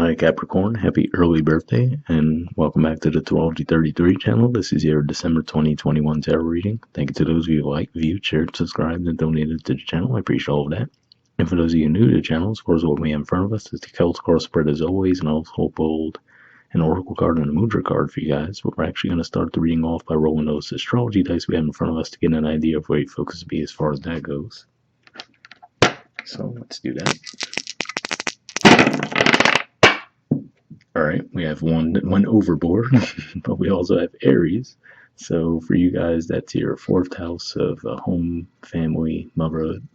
Hi Capricorn, happy early birthday, and welcome back to the Astrology 33 channel. This is your December 2021 tarot reading. Thank you to those of you who liked, viewed, shared, subscribed, and donated to the channel. I appreciate all of that. And for those of you new to the channel, of course, what we have in front of us is the Celtic card spread as always, and also pulled an Oracle card and a Mudra card for you guys. But we're actually going to start the reading off by rolling those astrology dice we have in front of us to get an idea of where your focus will be as far as that goes. So let's do that. All right, we have one overboard, but we also have Aries. So for you guys, that's your fourth house of home, family, motherhood.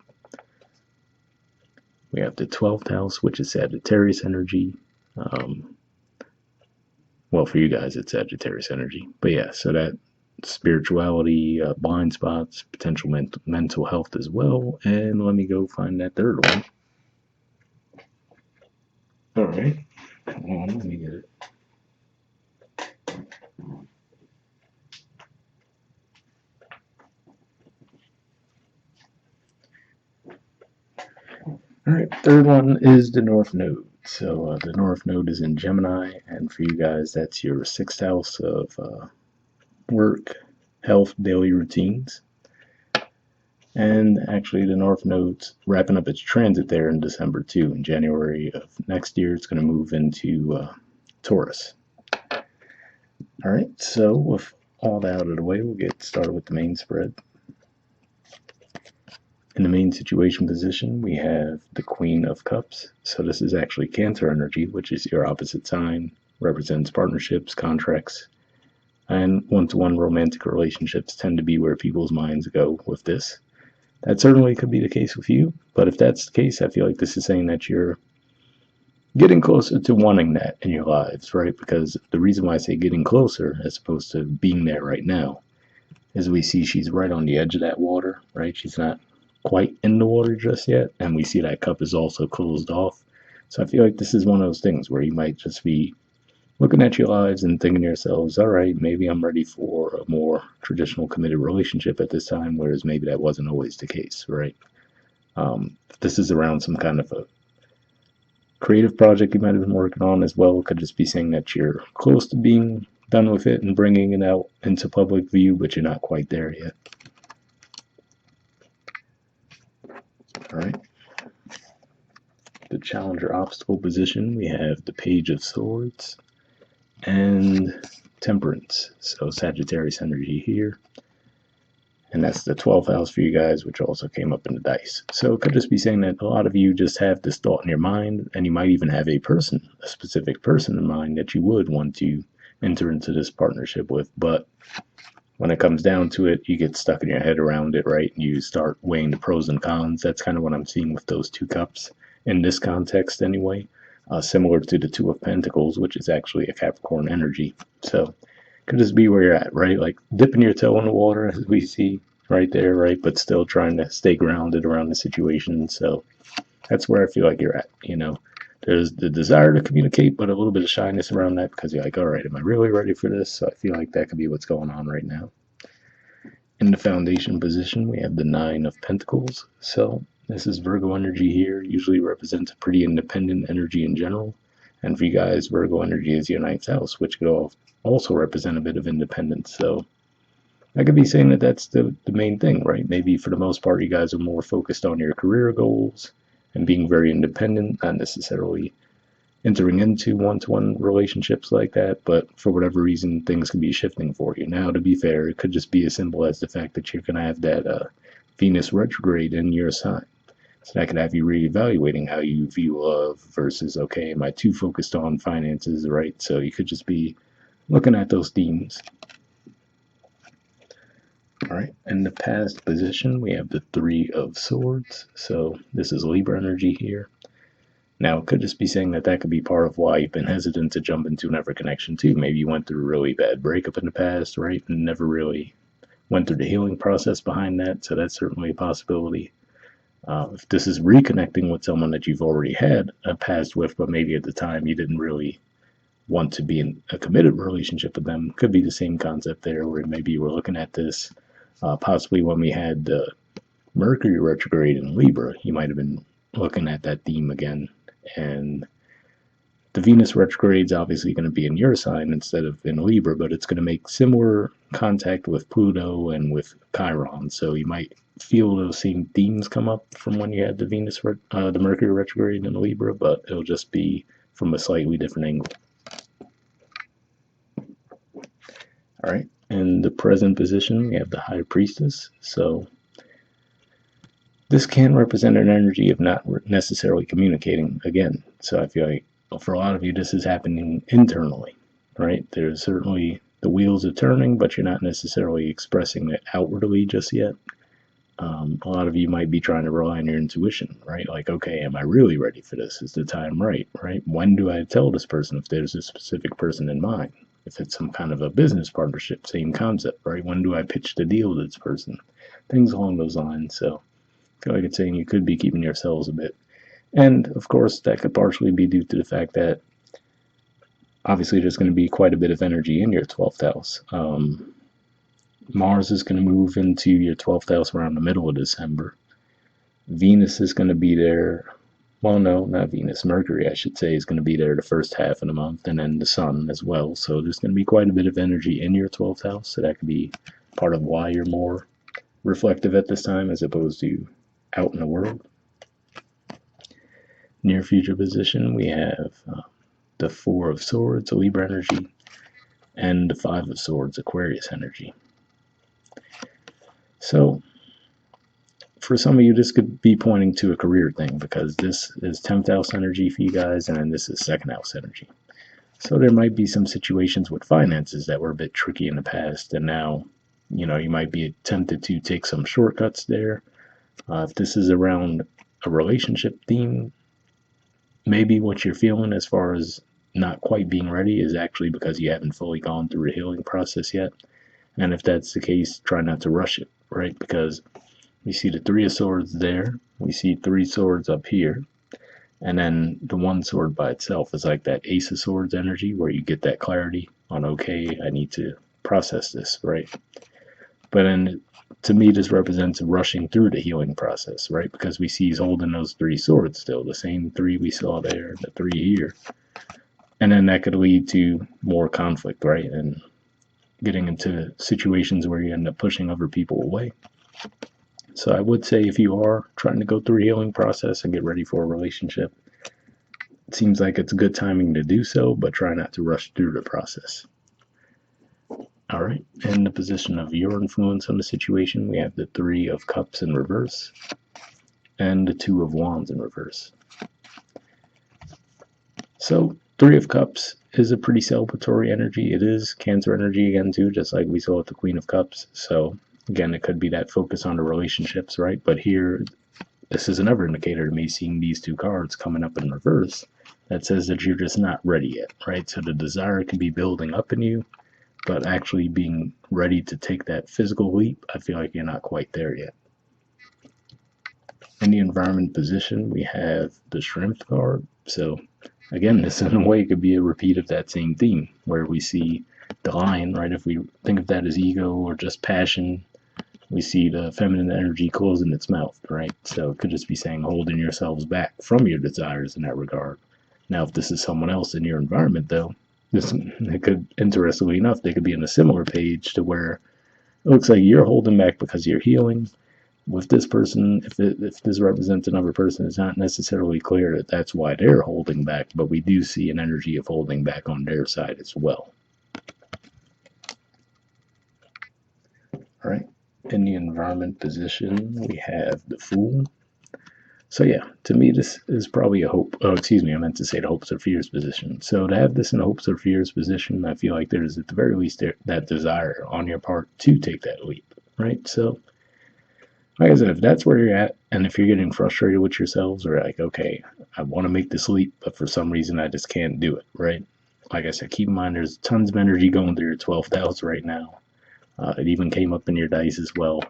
We have the 12th house, which is Sagittarius energy. Well, for you guys, it's Sagittarius energy. But yeah, so that spirituality, blind spots, potential mental health as well. And let me go find that third one. All right, come on, let me get it. All right, third one is the North Node. So the North Node is in Gemini, and for you guys, that's your sixth house of work, health, daily routines. And actually, the North Node's wrapping up its transit there in December too. In January of next year, it's going to move into Taurus. All right, so with all that out of the way, we'll get started with the main spread. In the main situation position, we have the Queen of Cups. So this is actually Cancer energy, which is your opposite sign, represents partnerships, contracts, and one-to-one romantic relationships tend to be where people's minds go with this. That certainly could be the case with you, but if that's the case, I feel like this is saying that you're getting closer to wanting that in your lives, right? Because the reason why I say getting closer as opposed to being there right now is we see she's right on the edge of that water, right? She's not quite in the water just yet, and we see that cup is also closed off. So I feel like this is one of those things where you might just be looking at your lives and thinking to yourselves, all right, maybe I'm ready for a more traditional committed relationship at this time, whereas maybe that wasn't always the case, right? If this is around some kind of a creative project you might have been working on as well, it could just be saying that you're close to being done with it and bringing it out into public view, but you're not quite there yet. All right. The challenger obstacle position, we have the Page of Swords and Temperance. So Sagittarius energy here. And that's the 12th house for you guys, which also came up in the dice. So it could just be saying that a lot of you just have this thought in your mind, and you might even have a specific person in mind that you would want to enter into this partnership with. But when it comes down to it, you get stuck in your head around it, right? And you start weighing the pros and cons. That's kind of what I'm seeing with those two cups in this context anyway. Similar to the Two of Pentacles, which is actually a Capricorn energy. So could just be where you're at, right? Like dipping your toe in the water, as we see right there, right? But still trying to stay grounded around the situation. So that's where I feel like you're at, you know. There's the desire to communicate, but a little bit of shyness around that because you're like, all right, am I really ready for this? So I feel like that could be what's going on right now. In the foundation position, we have the Nine of Pentacles. So this is Virgo energy here, usually represents a pretty independent energy in general. And for you guys, Virgo energy is your ninth house, which could also represent a bit of independence. So I could be saying that that's the main thing, right? Maybe for the most part, you guys are more focused on your career goals and being very independent, not necessarily entering into one-to-one relationships like that, but for whatever reason, things could be shifting for you. Now, to be fair, it could just be as simple as the fact that you're going to have that Venus retrograde in your sign. So that could have you reevaluating how you view love versus, okay, am I too focused on finances, right? So you could just be looking at those themes. All right, in the past position, we have the Three of Swords. So this is Libra energy here. Now, it could just be saying that that could be part of why you've been hesitant to jump into another connection too. Maybe you went through a really bad breakup in the past, right? And never really went through the healing process behind that. So that's certainly a possibility. If this is reconnecting with someone that you've already had a past with, but maybe at the time you didn't really want to be in a committed relationship with them, could be the same concept there, where maybe you were looking at this possibly when we had the Mercury retrograde in Libra, you might have been looking at that theme again. And the Venus retrograde is obviously going to be in your sign instead of in Libra, but it's going to make similar contact with Pluto and with Chiron. So you might feel those same themes come up from when you had the Mercury retrograde in Libra, but it'll just be from a slightly different angle. All right. In the present position, we have the High Priestess. So this can represent an energy of not necessarily communicating again. So I feel like for a lot of you, this is happening internally, right? There's certainly the wheels are turning, but you're not necessarily expressing it outwardly just yet. A lot of you might be trying to rely on your intuition, right? Like, okay, am I really ready for this? Is the time right? When do I tell this person if there's a specific person in mind? If it's some kind of a business partnership, same concept, right? When do I pitch the deal to this person? Things along those lines. So I feel like it's saying you could be keeping yourselves a bit. And of course, that could partially be due to the fact that obviously there's going to be quite a bit of energy in your 12th house. Mars is going to move into your 12th house around the middle of December. Venus is going to be there. Well, no, not Venus. Mercury, I should say, is going to be there the first half of the month, and then the Sun as well. So there's going to be quite a bit of energy in your 12th house. So that could be part of why you're more reflective at this time as opposed to out in the world. Near future position, we have the Four of Swords, Libra energy, and the Five of Swords, Aquarius energy. So for some of you, this could be pointing to a career thing because this is 10th house energy for you guys, and then this is 2nd house energy. So there might be some situations with finances that were a bit tricky in the past, and now, you might be tempted to take some shortcuts there. If this is around a relationship theme, maybe what you're feeling as far as not quite being ready is actually because you haven't fully gone through a healing process yet. And if that's the case, try not to rush it, right? Because we see the Three of Swords there. We see 3 swords up here. And then the 1 sword by itself is like that Ace of Swords energy where you get that clarity on, okay, I need to process this, right? But then to me, this represents rushing through the healing process, right? Because we see he's holding those 3 swords still, the same 3 we saw there, the 3 here. And then that could lead to more conflict, right? And getting into situations where you end up pushing other people away. So I would say if you are trying to go through a healing process and get ready for a relationship, it seems like it's good timing to do so, but try not to rush through the process. All right, in the position of your influence on the situation, we have the 3 of Cups in reverse and the 2 of Wands in reverse. So 3 of Cups is a pretty celebratory energy. It is Cancer energy again too, just like we saw with the Queen of Cups. So again, it could be that focus on the relationships, right? But here, this is another indicator to me, seeing these 2 cards coming up in reverse, that says that you're just not ready yet, right? So the desire can be building up in you, but actually being ready to take that physical leap, I feel like you're not quite there yet. In the environment position, we have the Strength card. So again, this in a way could be a repeat of that same theme, where we see the lion, right? If we think of that as ego or just passion, we see the feminine energy closing its mouth, right? So it could just be saying holding yourselves back from your desires in that regard. Now, if this is someone else in your environment, though, it could, interestingly enough, they could be in a similar page to where it looks like you're holding back because you're healing. With this person, if this represents another person, it's not necessarily clear that that's why they're holding back, but we do see an energy of holding back on their side as well. All right. In the environment position, we have the Fool. So yeah, to me, this is probably a hope. Oh, excuse me, I meant to say the hopes or fears position. So to have this in the hopes or fears position, I feel like there's at the very least that desire on your part to take that leap, right? So like I said, if that's where you're at, and if you're getting frustrated with yourselves, or like, okay, I want to make this leap, but for some reason I just can't do it, right? Like I said, keep in mind there's tons of energy going through your 12th house right now. It even came up in your dice as well.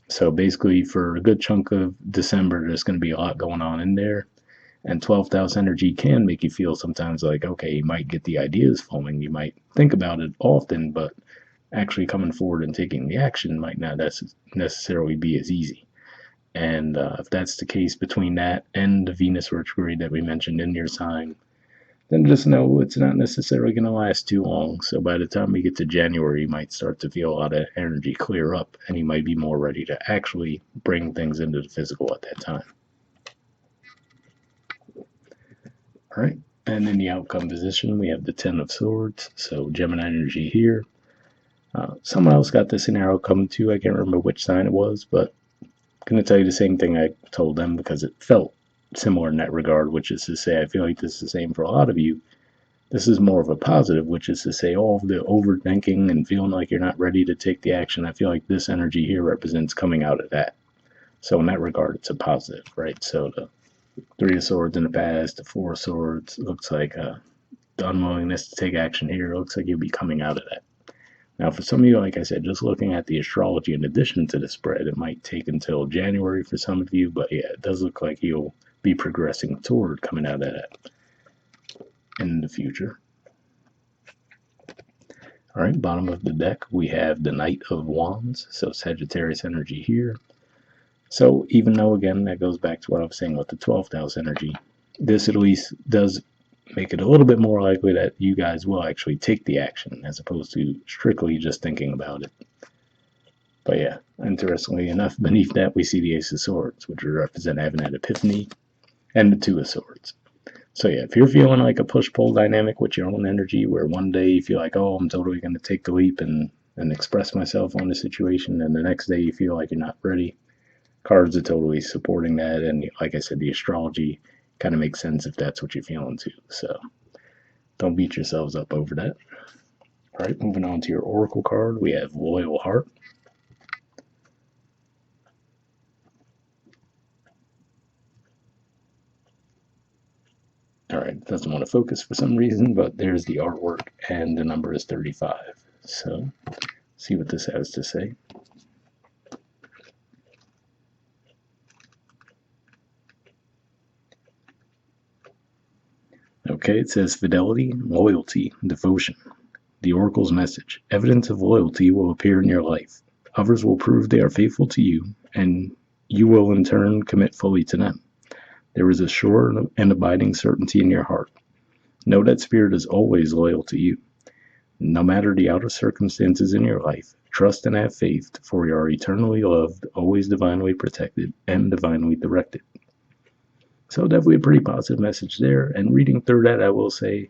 So basically, for a good chunk of December, there's going to be a lot going on in there. And 12th house energy can make you feel sometimes like, okay, you might get the ideas flowing. You might think about it often, but actually coming forward and taking the action might not necessarily be as easy. And if that's the case between that and the Venus retrograde that we mentioned in your sign, then just know it's not necessarily going to last too long. So by the time we get to January, you might start to feel a lot of energy clear up, and you might be more ready to actually bring things into the physical at that time. All right, and in the outcome position, we have the Ten of Swords, so Gemini energy here. Someone else got this in their outcome too. I can't remember which sign it was, but I'm going to tell you the same thing I told them because it felt similar in that regard, which is to say, I feel like this is the same for a lot of you. This is more of a positive, which is to say, all of the overthinking and feeling like you're not ready to take the action. I feel like this energy here represents coming out of that. So in that regard, it's a positive, right? So the Three of Swords in the past, the Four of Swords looks like the unwillingness to take action here. It looks like you'll be coming out of that. Now, for some of you, like I said, just looking at the astrology in addition to the spread, it might take until January for some of you, but yeah, it does look like you'll be progressing toward coming out of that in the future. All right, bottom of the deck, we have the Knight of Wands, so Sagittarius energy here. So even though, again, that goes back to what I was saying with the 12th house energy, this at least does make it a little bit more likely that you guys will actually take the action as opposed to strictly just thinking about it. But yeah, interestingly enough, beneath that we see the Ace of Swords, which would represent having that epiphany, and the Two of Swords. So yeah, if you're feeling like a push-pull dynamic with your own energy, where one day you feel like, oh, I'm totally going to take the leap and express myself on the situation, and the next day you feel like you're not ready, cards are totally supporting that. And like I said, the astrology kind of makes sense if that's what you're feeling too. So don't beat yourselves up over that. All right, moving on to your oracle card, we have Loyal Heart. All right, it doesn't want to focus for some reason, but there's the artwork, and the number is 35. So see what this has to say. Okay, it says fidelity, loyalty, devotion. The oracle's message. Evidence of loyalty will appear in your life. Others will prove they are faithful to you, and you will in turn commit fully to them. There is a sure and abiding certainty in your heart. Know that Spirit is always loyal to you. No matter the outer circumstances in your life, trust and have faith, for you are eternally loved, always divinely protected, and divinely directed. So definitely a pretty positive message there. And reading through that, I will say,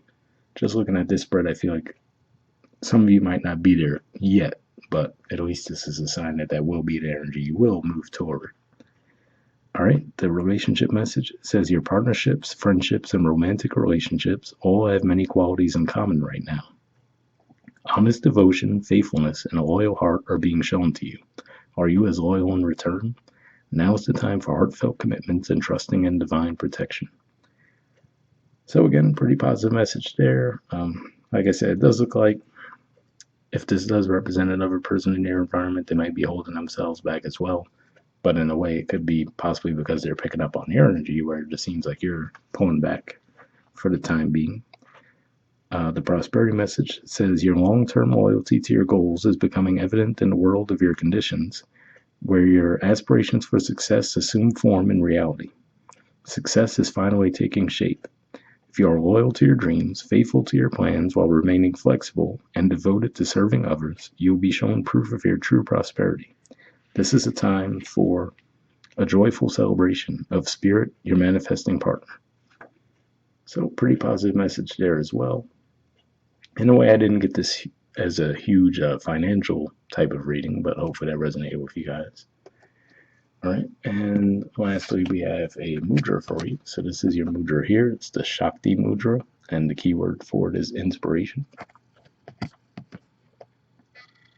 just looking at this spread, I feel like some of you might not be there yet, but at least this is a sign that that will be the energy you will move toward. All right, the relationship message says your partnerships, friendships, and romantic relationships all have many qualities in common right now. Honest devotion, faithfulness, and a loyal heart are being shown to you. Are you as loyal in return? Now is the time for heartfelt commitments and trusting in divine protection. So again, pretty positive message there. Like I said, it does look like if this does represent another person in your environment, they might be holding themselves back as well. But in a way, it could be possibly because they're picking up on your energy, where it just seems like you're pulling back for the time being. The prosperity message says your long-term loyalty to your goals is becoming evident in the world of your conditions, where your aspirations for success assume form in reality. Success is finally taking shape. If you are loyal to your dreams, faithful to your plans while remaining flexible, and devoted to serving others, you will be shown proof of your true prosperity. This is a time for a joyful celebration of Spirit, your manifesting partner. So pretty positive message there as well. In a way, I didn't get this as a huge financial type of reading, but hopefully that resonated with you guys. All right, and lastly, we have a mudra for you. So this is your mudra here. It's the Shakti mudra, and the keyword for it is inspiration.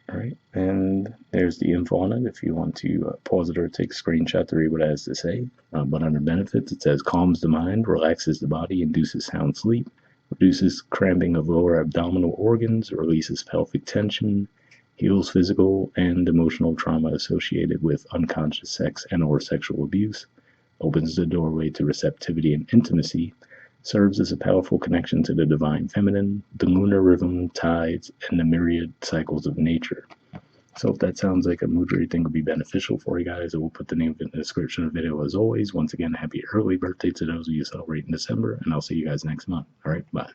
All right, and there's the info on it if you want to pause it or take a screenshot to read what it has to say. But under benefits, it says calms the mind, relaxes the body, induces sound sleep, reduces cramping of lower abdominal organs, releases pelvic tension, heals physical and emotional trauma associated with unconscious sex and or sexual abuse, opens the doorway to receptivity and intimacy, serves as a powerful connection to the divine feminine, the lunar rhythm, tides, and the myriad cycles of nature. So if that sounds like a mudra you think would be beneficial for you guys, I will put the name in the description of the video as always. Once again, happy early birthday to those of you celebrating December, and I'll see you guys next month. All right, bye.